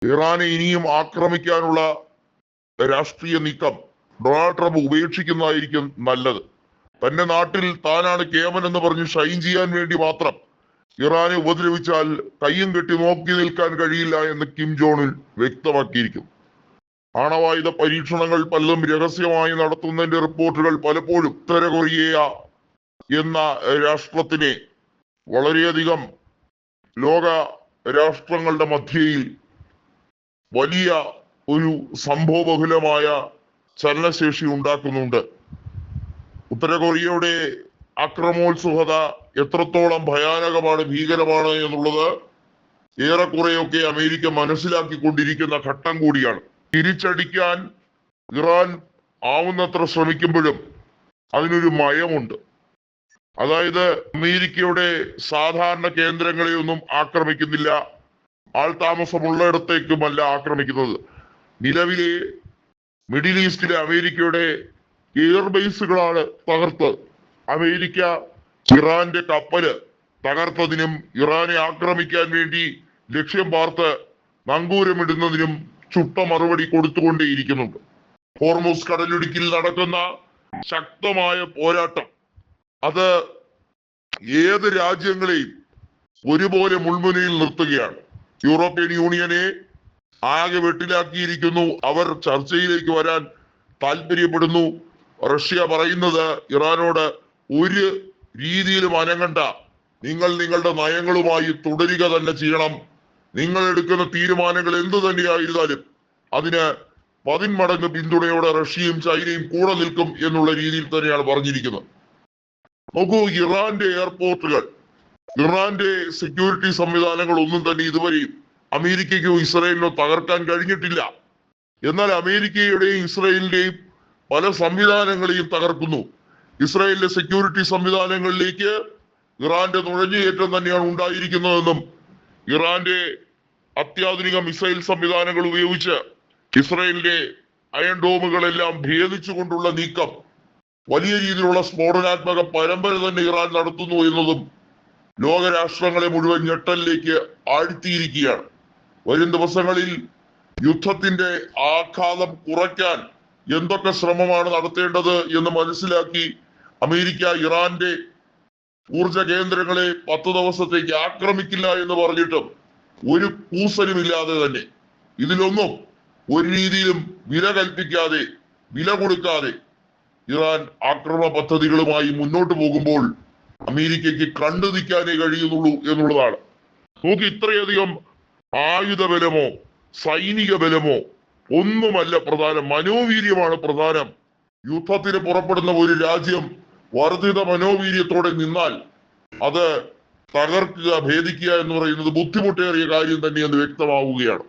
ഇറാനെ ഇനിയും ആക്രമിക്കാനുള്ള രാഷ്ട്രീയ നീക്കം ഡൊണാൾഡ് ട്രംപ് ഉപേക്ഷിക്കുന്നതായിരിക്കും നല്ലത്. തന്റെ നാട്ടിൽ താനാണ് കേമൻ എന്ന് പറഞ്ഞ് ഷൈൻ ചെയ്യാൻ വേണ്ടി മാത്രം ഇറാനെ ഉപദ്രവിച്ചാൽ കയ്യും കെട്ടി നോക്കി നിൽക്കാൻ കഴിയില്ല എന്ന് കിം ജോങ് ഉൻ വ്യക്തമാക്കിയിരിക്കും. ആണവായുധ പരീക്ഷണങ്ങൾ പലതും രഹസ്യമായി നടത്തുന്നതിന്റെ റിപ്പോർട്ടുകൾ പലപ്പോഴും ഉത്തര കൊറിയ എന്ന രാഷ്ട്രത്തിനെ വളരെയധികം ലോക രാഷ്ട്രങ്ങളുടെ മധ്യയിൽ വലിയ ഒരു സംഭവബഹുലമായ ചലനശേഷി ഉണ്ടാക്കുന്നുണ്ട്. ഉത്തര കൊറിയയുടെ ആക്രമോത്സുകത എത്രത്തോളം ഭയാനകമാണ്, ഭീകരമാണ് എന്നുള്ളത് ഏറെക്കുറെയൊക്കെ അമേരിക്ക മനസ്സിലാക്കിക്കൊണ്ടിരിക്കുന്ന ഘട്ടം കൂടിയാണ്. തിരിച്ചടിക്കാൻ ഇറാൻ ആവുന്നത്ര ശ്രമിക്കുമ്പോഴും അതിനൊരു മയമുണ്ട്. അതായത് അമേരിക്കയുടെ സാധാരണ കേന്ദ്രങ്ങളെയൊന്നും ആക്രമിക്കുന്നില്ല, ആൾ താമസമുള്ളിടത്തേക്കുമല്ല ആക്രമിക്കുന്നത്. നിലവിലെ മിഡിൽ ഈസ്റ്റിലെ അമേരിക്കയുടെ എയർബേസുകളാണ് തകർത്തത്. അമേരിക്ക ഇറാന്റെ കപ്പല് തകർത്തതിനും ഇറാനെ ആക്രമിക്കാൻ വേണ്ടി ലക്ഷ്യം പാർത്ത് നങ്കൂരമിടുന്നതിനും ചുട്ട മറുപടി കൊടുത്തുകൊണ്ടേയിരിക്കുന്നുണ്ട്. ഹോർമൂസ് കടലിടുക്കിൽ നടക്കുന്ന ശക്തമായ പോരാട്ടം അത് ഏത് രാജ്യങ്ങളെയും ഒരുപോലെ മുൾമുനയിൽ നിർത്തുകയാണ്. യൂറോപ്യൻ യൂണിയനെ ആകെ വെട്ടിലാക്കിയിരിക്കുന്നു. അവർ ചർച്ചയിലേക്ക് വരാൻ താല്പര്യപ്പെടുന്നു. റഷ്യ പറയുന്നത് ഇറാനോട് ഒരു രീതിയിലും അനങ്ങണ്ട, നിങ്ങൾ നിങ്ങളുടെ നയങ്ങളുമായി തുടരുക തന്നെ ചെയ്യണം, നിങ്ങൾ എടുക്കുന്ന തീരുമാനങ്ങൾ എന്തു തന്നെയായിരുന്നാലും അതിന് 10 മടങ്ങ് പിന്തുണയോടെ റഷ്യയും ചൈനയും കൂടെ നിൽക്കും എന്നുള്ള രീതിയിൽ തന്നെയാണ് പറഞ്ഞിരിക്കുന്നത്. നോക്കൂ, ഇറാന്റെ എയർപോർട്ടുകൾ, ഇറാന്റെ സെക്യൂരിറ്റി സംവിധാനങ്ങൾ ഒന്നും തന്നെ ഇതുവരെയും അമേരിക്കയ്ക്കോ ഇസ്രായേലിനോ തകർക്കാൻ കഴിഞ്ഞിട്ടില്ല. എന്നാൽ അമേരിക്കയുടെയും ഇസ്രായേലിന്റെയും പല സംവിധാനങ്ങളെയും തകർക്കുന്നു. ഇസ്രായേലിലെ സെക്യൂരിറ്റി സംവിധാനങ്ങളിലേക്ക് ഇറാന്റെ നുഴഞ്ഞുകയറ്റം തന്നെയാണ് ഉണ്ടായിരിക്കുന്നതെന്നും ഇറാന്റെ അത്യാധുനിക മിസൈൽ സംവിധാനങ്ങൾ ഉപയോഗിച്ച് ഇസ്രായേലിന്റെ അയൺ ഡോമുകളെല്ലാം ഭേദിച്ചുകൊണ്ടുള്ള നീക്കം, വലിയ രീതിയിലുള്ള സ്ഫോടനാത്മക പരമ്പര തന്നെ ഇറാൻ നടത്തുന്നു എന്നതും ലോകരാഷ്ട്രങ്ങളെ മുഴുവൻ ഞെട്ടലിലേക്ക് ആഴ്ത്തിയിരിക്കുകയാണ്. വരും ദിവസങ്ങളിൽ യുദ്ധത്തിന്റെ ആഘാതം കുറയ്ക്കാൻ എന്തൊക്കെ ശ്രമമാണ് നടത്തേണ്ടത് എന്ന് മനസ്സിലാക്കി അമേരിക്ക ഇറാന്റെ ഊർജ കേന്ദ്രങ്ങളെ 10 ദിവസത്തേക്ക് ആക്രമിക്കില്ല എന്ന് പറഞ്ഞിട്ടും ഒരു കൂസലുമില്ലാതെ തന്നെ, ഇതിലൊന്നും ഒരു രീതിയിലും വില കൽപ്പിക്കാതെ, വില കൊടുക്കാതെ ഇറാൻ ആക്രമണ പദ്ധതികളുമായി മുന്നോട്ട് പോകുമ്പോൾ അമേരിക്കയ്ക്ക് കണ്ടു നിൽക്കാനേ കഴിയുന്നുള്ളൂ എന്നുള്ളതാണ്. നോക്കി, ഇത്രയധികം ആയുധ ബലമോ സൈനിക ബലമോ ഒന്നുമല്ല പ്രധാനം, മനോവീര്യമാണ് പ്രധാനം. യുദ്ധത്തിന് പുറപ്പെടുന്ന ഒരു രാജ്യം വർദ്ധിത മനോവീര്യത്തോടെ നിന്നാൽ അത് തകർക്കുക, ഭേദിക്കുക എന്ന് പറയുന്നത് ബുദ്ധിമുട്ടേറിയ കാര്യം തന്നെയെന്ന് വ്യക്തമാവുകയാണ്.